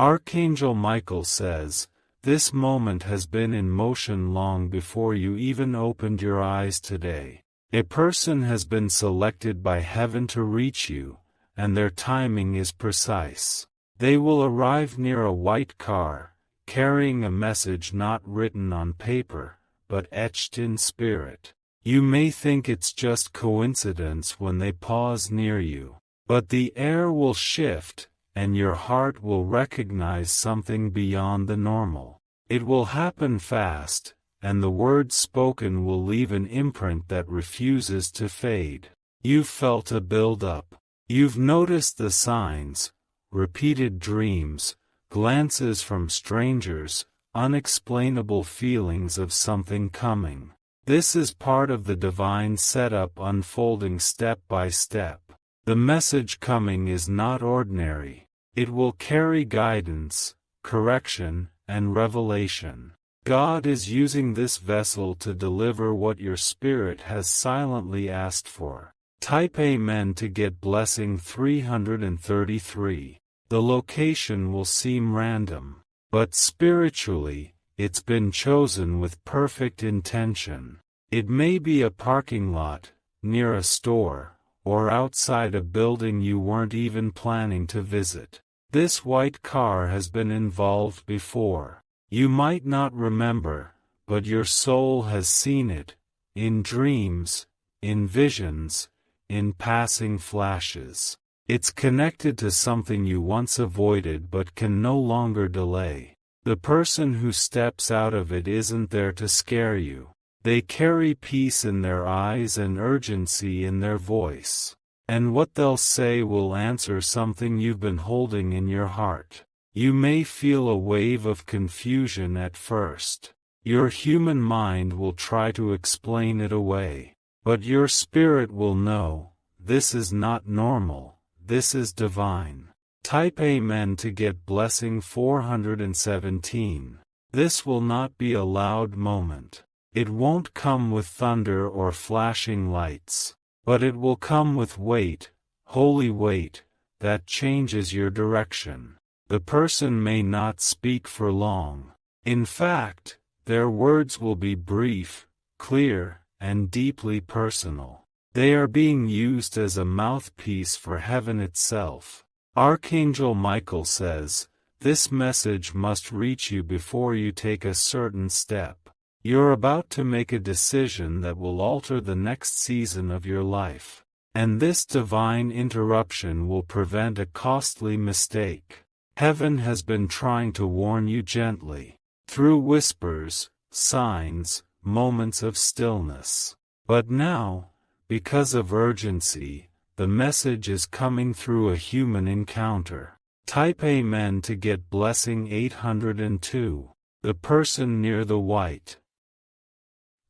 Archangel Michael says, "This moment has been in motion long before you even opened your eyes today. A person has been selected by heaven to reach you, and their timing is precise. They will arrive near a white car, carrying a message not written on paper, but etched in spirit. You may think it's just coincidence when they pause near you, but the air will shift, and your heart will recognize something beyond the normal. It will happen fast, and the words spoken will leave an imprint that refuses to fade. You've felt a build-up. You've noticed the signs, repeated dreams, glances from strangers, unexplainable feelings of something coming. This is part of the divine setup unfolding step by step. The message coming is not ordinary. It will carry guidance, correction, and revelation. God is using this vessel to deliver what your spirit has silently asked for. Type Amen to get blessing 333. The location will seem random, but spiritually, it's been chosen with perfect intention. It may be a parking lot, near a store, or outside a building you weren't even planning to visit. This white car has been involved before. You might not remember, but your soul has seen it, in dreams, in visions, in passing flashes. It's connected to something you once avoided but can no longer delay. The person who steps out of it isn't there to scare you. They carry peace in their eyes and urgency in their voice. And what they'll say will answer something you've been holding in your heart. You may feel a wave of confusion at first. Your human mind will try to explain it away. But your spirit will know, this is not normal, this is divine. Type Amen to get blessing 417. This will not be a loud moment. It won't come with thunder or flashing lights. But it will come with weight, holy weight, that changes your direction. The person may not speak for long. In fact, their words will be brief, clear, and deeply personal. They are being used as a mouthpiece for heaven itself. Archangel Michael says, this message must reach you before you take a certain step. You're about to make a decision that will alter the next season of your life. And this divine interruption will prevent a costly mistake. Heaven has been trying to warn you gently, through whispers, signs, moments of stillness. But now, because of urgency, the message is coming through a human encounter. Type Amen to get blessing 802. The person near the white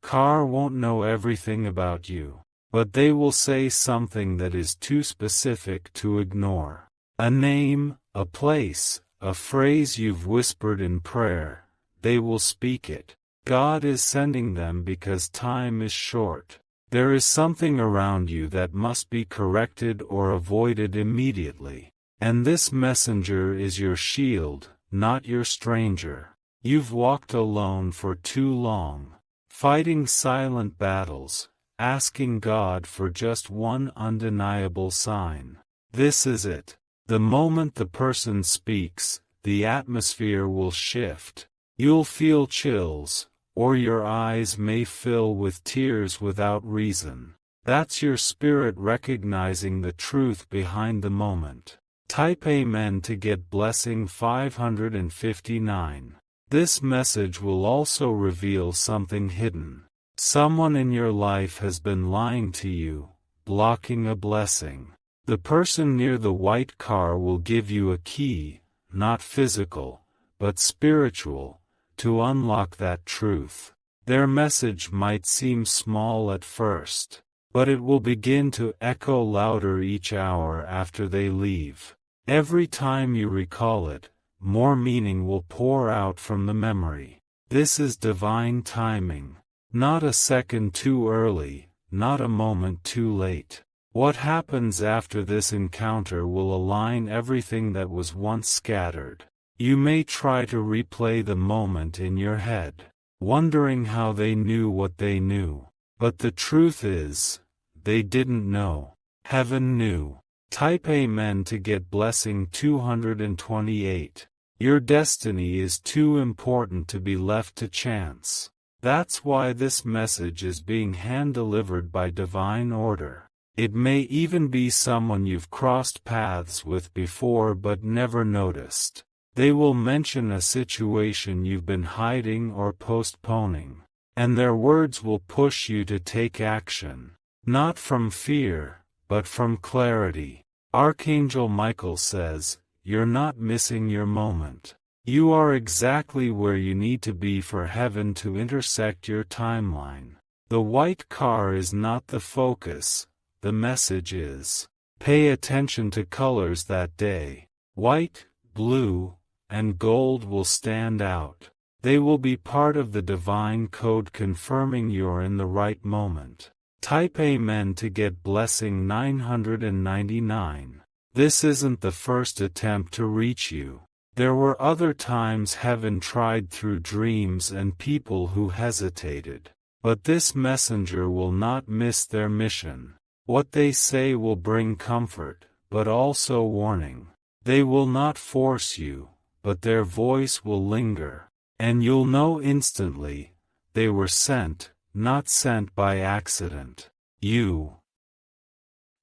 car won't know everything about you, but they will say something that is too specific to ignore. A name, a place, a phrase you've whispered in prayer, they will speak it. God is sending them because time is short. There is something around you that must be corrected or avoided immediately. And this messenger is your shield, not your stranger. You've walked alone for too long, fighting silent battles, asking God for just one undeniable sign. This is it. The moment the person speaks, the atmosphere will shift. You'll feel chills, or your eyes may fill with tears without reason. That's your spirit recognizing the truth behind the moment. Type Amen to get blessing 559. This message will also reveal something hidden. Someone in your life has been lying to you, blocking a blessing. The person near the white car will give you a key, not physical, but spiritual, to unlock that truth. Their message might seem small at first, but it will begin to echo louder each hour after they leave. Every time you recall it, more meaning will pour out from the memory. This is divine timing. Not a second too early, not a moment too late. What happens after this encounter will align everything that was once scattered. You may try to replay the moment in your head, wondering how they knew what they knew. But the truth is, they didn't know. Heaven knew. Type Amen to get blessing 228. Your destiny is too important to be left to chance. That's why this message is being hand-delivered by divine order. It may even be someone you've crossed paths with before but never noticed. They will mention a situation you've been hiding or postponing, and their words will push you to take action, not from fear, but from clarity. Archangel Michael says, "You're not missing your moment. You are exactly where you need to be for heaven to intersect your timeline." The white car is not the focus, the message is. Pay attention to colors that day. White, blue, and gold will stand out. They will be part of the divine code confirming you're in the right moment. Type Amen to get blessing 999. This isn't the first attempt to reach you. There were other times heaven tried through dreams and people who hesitated. But this messenger will not miss their mission. What they say will bring comfort, but also warning. They will not force you, but their voice will linger. And you'll know instantly, they were sent, not sent by accident. You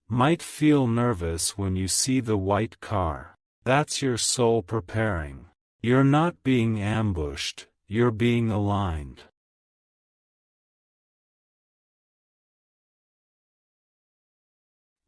might feel nervous when you see the white car. That's your soul preparing. You're not being ambushed, you're being aligned.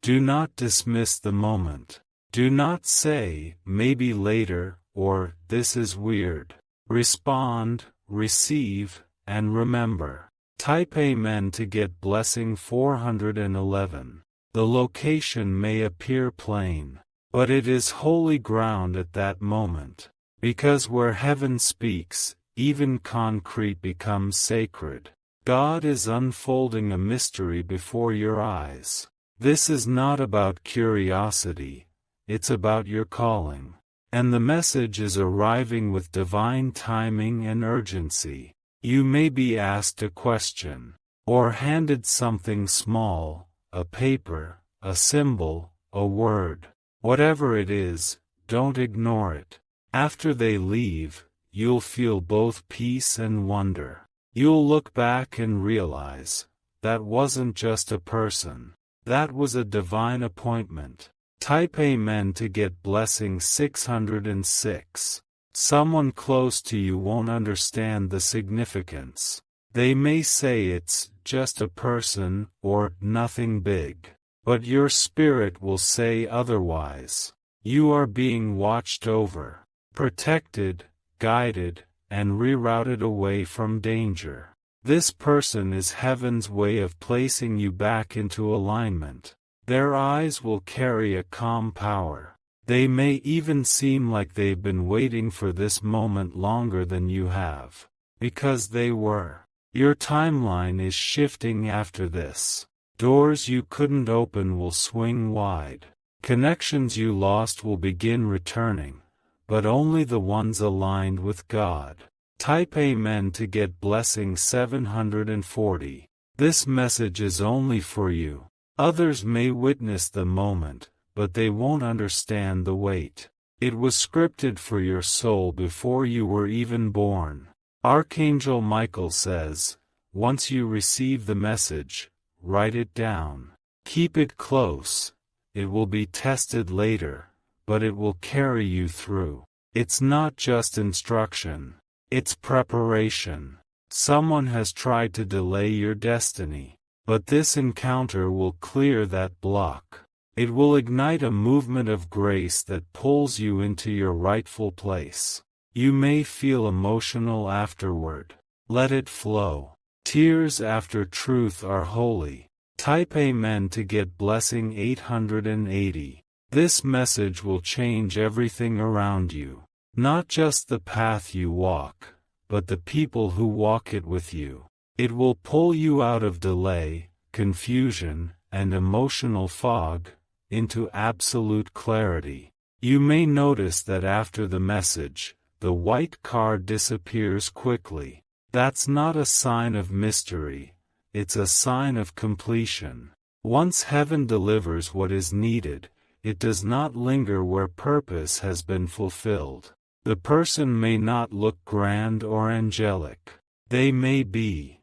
Do not dismiss the moment. Do not say, "Maybe later," or "This is weird." Respond, receive, and remember. Type Amen to get blessing 411. The location may appear plain, but it is holy ground at that moment. Because where heaven speaks, even concrete becomes sacred. God is unfolding a mystery before your eyes. This is not about curiosity, it's about your calling. And the message is arriving with divine timing and urgency. You may be asked a question, or handed something small, a paper, a symbol, a word. Whatever it is, don't ignore it. After they leave, you'll feel both peace and wonder. You'll look back and realize, that wasn't just a person. That was a divine appointment. Type Amen to get blessing 606. Someone close to you won't understand the significance. They may say it's just a person or nothing big. But your spirit will say otherwise. You are being watched over, protected, guided, and rerouted away from danger. This person is heaven's way of placing you back into alignment. Their eyes will carry a calm power. They may even seem like they've been waiting for this moment longer than you have. Because they were. Your timeline is shifting after this. Doors you couldn't open will swing wide. Connections you lost will begin returning, but only the ones aligned with God. Type Amen to get blessing 740. This message is only for you. Others may witness the moment, but they won't understand the weight. It was scripted for your soul before you were even born. Archangel Michael says, once you receive the message, write it down. Keep it close. It will be tested later, but it will carry you through. It's not just instruction. It's preparation. Someone has tried to delay your destiny, but this encounter will clear that block. It will ignite a movement of grace that pulls you into your rightful place. You may feel emotional afterward. Let it flow. Tears after truth are holy. Type Amen to get blessing 880. This message will change everything around you. Not just the path you walk, but the people who walk it with you. It will pull you out of delay, confusion, and emotional fog, into absolute clarity. You may notice that after the message, the white car disappears quickly. That's not a sign of mystery, it's a sign of completion. Once heaven delivers what is needed, it does not linger where purpose has been fulfilled. The person may not look grand or angelic. They may be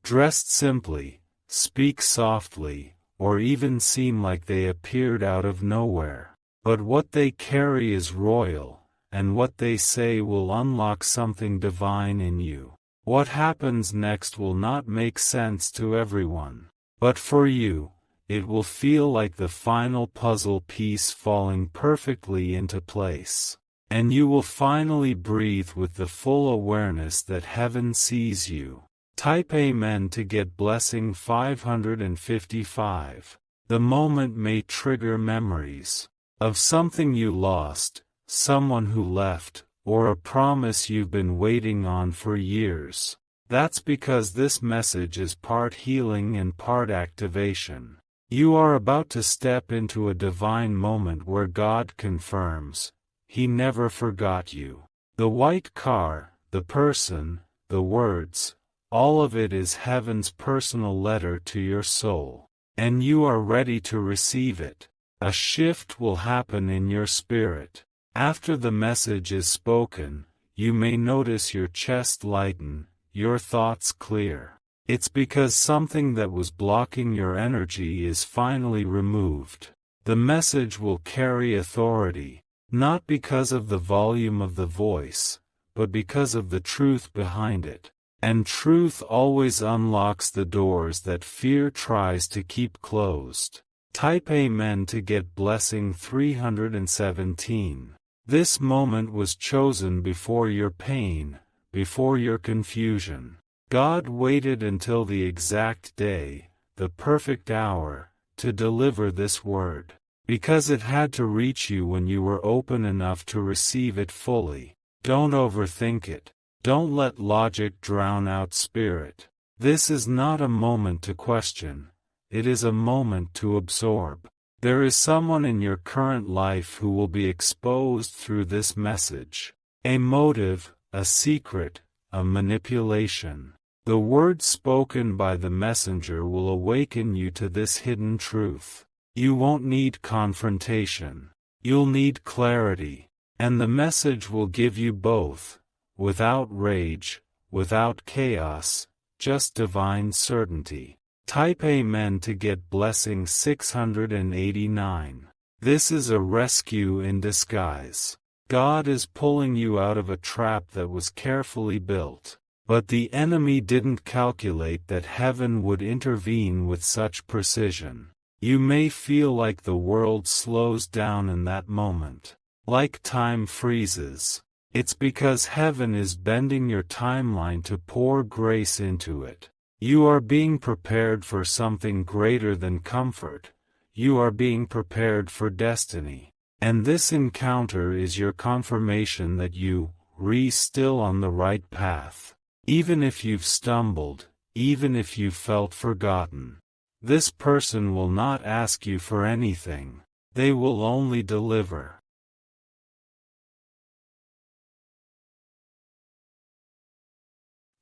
dressed simply, speak softly, or even seem like they appeared out of nowhere. But what they carry is royal, and what they say will unlock something divine in you. What happens next will not make sense to everyone. But for you, it will feel like the final puzzle piece falling perfectly into place. And you will finally breathe with the full awareness that heaven sees you. Type Amen to get blessing 555. The moment may trigger memories of something you lost, someone who left, or a promise you've been waiting on for years. That's because this message is part healing and part activation. You are about to step into a divine moment where God confirms, He never forgot you. The white car, the person, the words, all of it is heaven's personal letter to your soul. And you are ready to receive it. A shift will happen in your spirit. After the message is spoken, you may notice your chest lighten, your thoughts clear. It's because something that was blocking your energy is finally removed. The message will carry authority, not because of the volume of the voice, but because of the truth behind it. And truth always unlocks the doors that fear tries to keep closed. Type Amen to get blessing 317. This moment was chosen before your pain, before your confusion. God waited until the exact day, the perfect hour, to deliver this word. Because it had to reach you when you were open enough to receive it fully. Don't overthink it. Don't let logic drown out spirit. This is not a moment to question. It is a moment to absorb. There is someone in your current life who will be exposed through this message. A motive, a secret, a manipulation. The word spoken by the messenger will awaken you to this hidden truth. You won't need confrontation. You'll need clarity. And the message will give you both. Without rage, without chaos, just divine certainty. Type Amen to get blessing 689. This is a rescue in disguise. God is pulling you out of a trap that was carefully built. But the enemy didn't calculate that heaven would intervene with such precision. You may feel like the world slows down in that moment. Like time freezes. It's because heaven is bending your timeline to pour grace into it. You are being prepared for something greater than comfort. You are being prepared for destiny. And this encounter is your confirmation that you are still on the right path. Even if you've stumbled, even if you felt forgotten. This person will not ask you for anything. They will only deliver.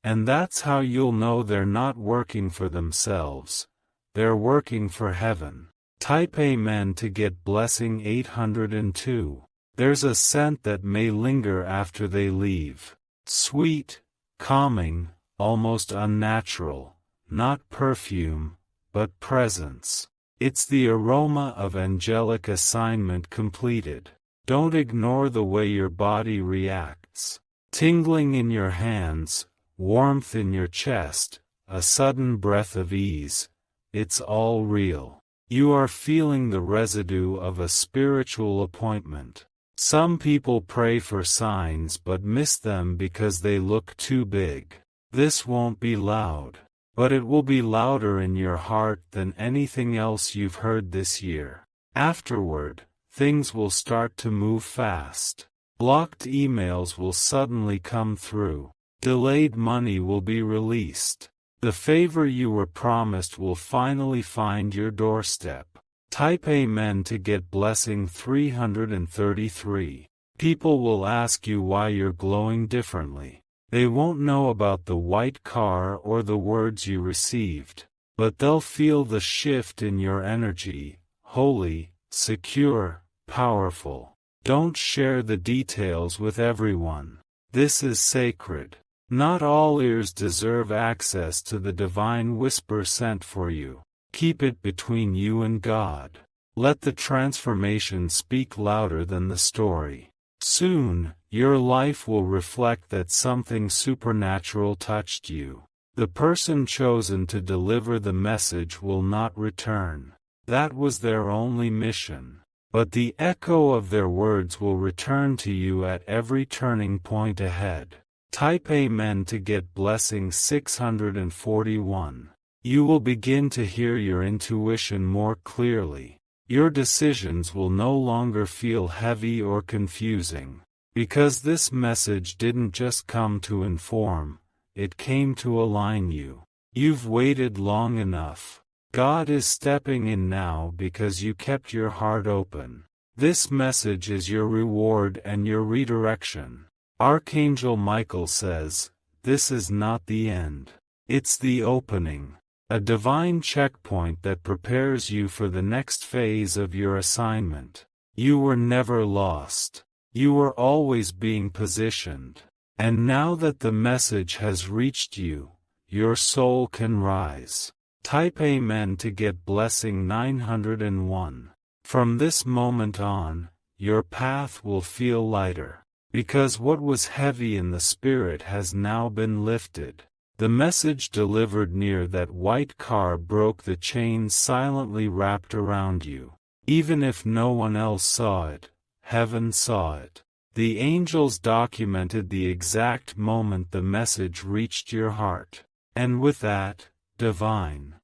And that's how you'll know they're not working for themselves. They're working for heaven. Type Amen to get blessing 802. There's a scent that may linger after they leave. Sweet, calming, almost unnatural. Not perfume, but presence. It's the aroma of angelic assignment completed. Don't ignore the way your body reacts. Tingling in your hands, warmth in your chest, a sudden breath of ease. It's all real. You are feeling the residue of a spiritual appointment. Some people pray for signs but miss them because they look too big. This won't be loud, but it will be louder in your heart than anything else you've heard this year. Afterward, things will start to move fast. Blocked emails will suddenly come through. Delayed money will be released. The favor you were promised will finally find your doorstep. Type Amen to get blessing 333. People will ask you why you're glowing differently. They won't know about the white car or the words you received, but they'll feel the shift in your energy, holy, secure, powerful. Don't share the details with everyone. This is sacred. Not all ears deserve access to the divine whisper sent for you. Keep it between you and God. Let the transformation speak louder than the story. Soon, your life will reflect that something supernatural touched you. The person chosen to deliver the message will not return. That was their only mission. But the echo of their words will return to you at every turning point ahead. Type Amen to get blessing 641. You will begin to hear your intuition more clearly. Your decisions will no longer feel heavy or confusing. Because this message didn't just come to inform, it came to align you. You've waited long enough. God is stepping in now because you kept your heart open. This message is your reward and your redirection. Archangel Michael says, this is not the end. It's the opening. A divine checkpoint that prepares you for the next phase of your assignment. You were never lost. You were always being positioned. And now that the message has reached you, your soul can rise. Type Amen to get blessing 901. From this moment on, your path will feel lighter. Because what was heavy in the spirit has now been lifted. The message delivered near that white car broke the chains silently wrapped around you. Even if no one else saw it, heaven saw it. The angels documented the exact moment the message reached your heart. And with that, divine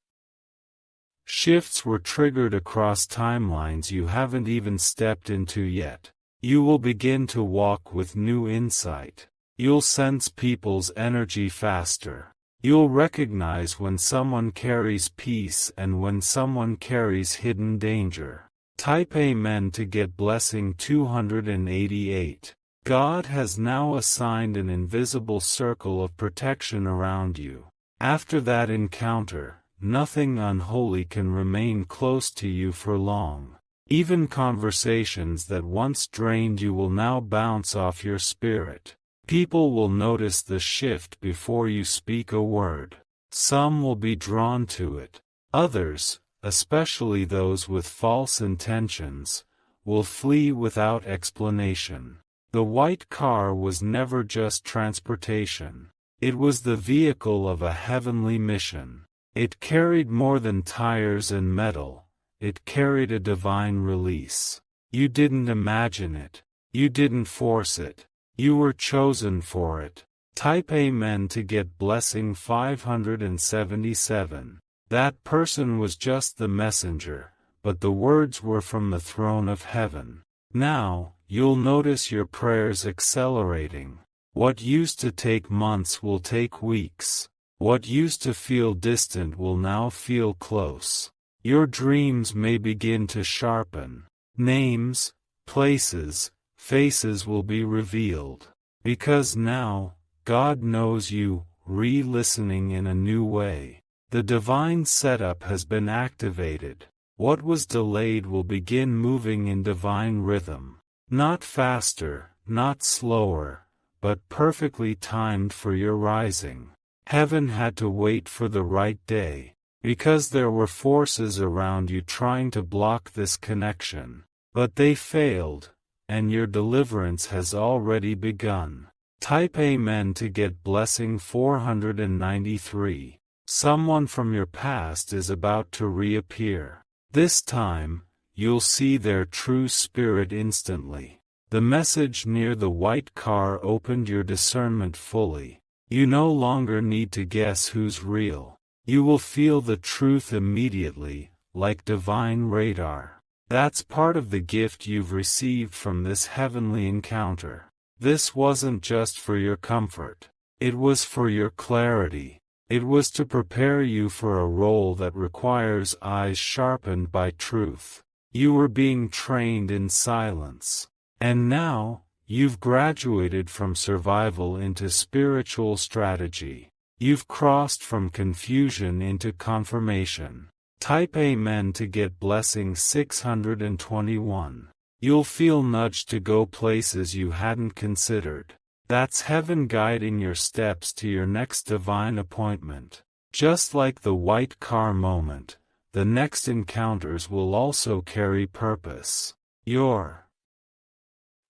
shifts were triggered across timelines you haven't even stepped into yet. You will begin to walk with new insight. You'll sense people's energy faster. You'll recognize when someone carries peace and when someone carries hidden danger. Type Amen to get blessing 288. God has now assigned an invisible circle of protection around you. After that encounter, nothing unholy can remain close to you for long. Even conversations that once drained you will now bounce off your spirit. People will notice the shift before you speak a word. Some will be drawn to it. Others, especially those with false intentions, will flee without explanation. The white car was never just transportation. It was the vehicle of a heavenly mission. It carried more than tires and metal. It carried a divine release. You didn't imagine it. You didn't force it. You were chosen for it. Type Amen to get blessing 577. That person was just the messenger, but the words were from the throne of heaven. Now, you'll notice your prayers accelerating. What used to take months will take weeks. What used to feel distant will now feel close. Your dreams may begin to sharpen. Names, places, faces will be revealed. Because now, God knows you, re-listening in a new way. The divine setup has been activated. What was delayed will begin moving in divine rhythm. Not faster, not slower, but perfectly timed for your rising. Heaven had to wait for the right day. Because there were forces around you trying to block this connection. But they failed, and your deliverance has already begun. Type Amen to get blessing 493. Someone from your past is about to reappear. This time, you'll see their true spirit instantly. The message near the white car opened your discernment fully. You no longer need to guess who's real. You will feel the truth immediately, like divine radar. That's part of the gift you've received from this heavenly encounter. This wasn't just for your comfort. It was for your clarity. It was to prepare you for a role that requires eyes sharpened by truth. You were being trained in silence. And now, You've graduated from survival into spiritual strategy. You've crossed from confusion into confirmation. Type Amen to get blessing 621. You'll feel nudged to go places you hadn't considered. That's heaven guiding your steps to your next divine appointment. Just like the white car moment, the next encounters will also carry purpose. Your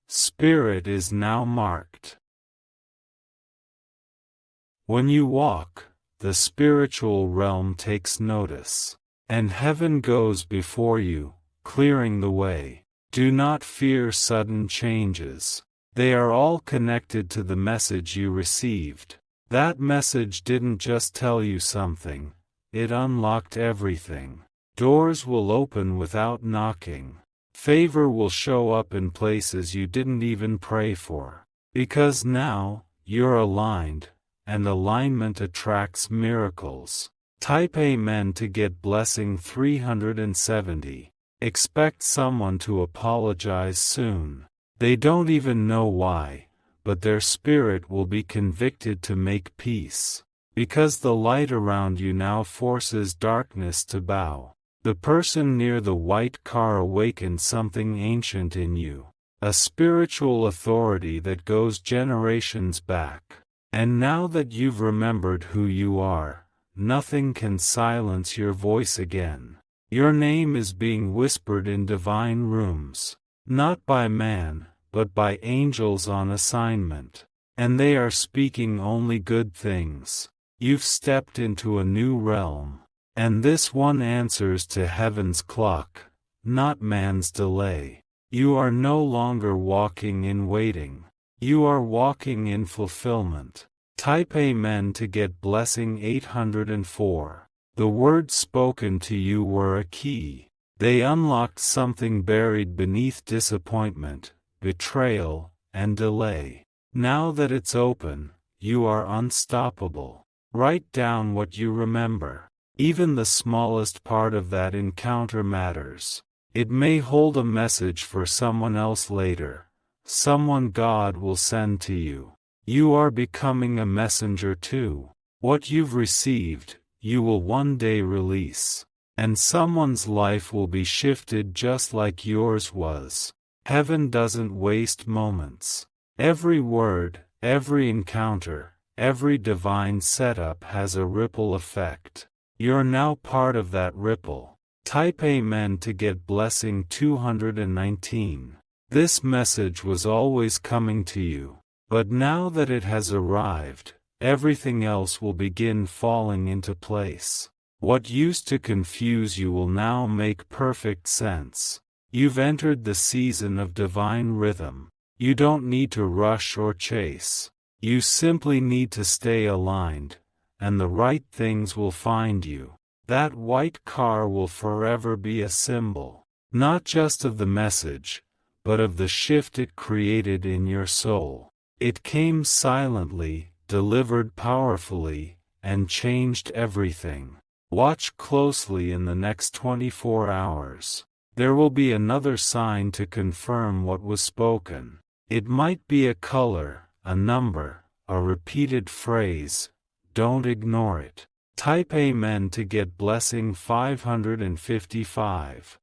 spirit is now marked. When you walk, the spiritual realm takes notice, and heaven goes before you, clearing the way. Do not fear sudden changes. They are all connected to the message you received. That message didn't just tell you something, it unlocked everything. Doors will open without knocking. Favor will show up in places you didn't even pray for. Because now, you're aligned, and alignment attracts miracles. Type Amen to get blessing 370. Expect someone to apologize soon. They don't even know why, but their spirit will be convicted to make peace. Because the light around you now forces darkness to bow. The person near the white car awakened something ancient in you. A spiritual authority that goes generations back. And now that you've remembered who you are, nothing can silence your voice again. Your name is being whispered in divine rooms. Not by man, but by angels on assignment. And they are speaking only good things. You've stepped into a new realm. And this one answers to heaven's clock, not man's delay. You are no longer walking in waiting. You are walking in fulfillment. Type Amen to get blessing 804. The words spoken to you were a key. They unlocked something buried beneath disappointment, betrayal, and delay. Now that it's open, you are unstoppable. Write down what you remember. Even the smallest part of that encounter matters. It may hold a message for someone else later. Someone God will send to you. You are becoming a messenger too. What you've received, you will one day release. And someone's life will be shifted just like yours was. Heaven doesn't waste moments. Every word, every encounter, every divine setup has a ripple effect. You're now part of that ripple. Type Amen to get blessing 219. This message was always coming to you. But now that it has arrived, everything else will begin falling into place. What used to confuse you will now make perfect sense. You've entered the season of divine rhythm. You don't need to rush or chase. You simply need to stay aligned, and the right things will find you. That white car will forever be a symbol, not just of the message, but of the shift it created in your soul. It came silently, delivered powerfully, and changed everything. Watch closely in the next 24 hours. There will be another sign to confirm what was spoken. It might be a color, a number, a repeated phrase. Don't ignore it. Type Amen to get blessing 555.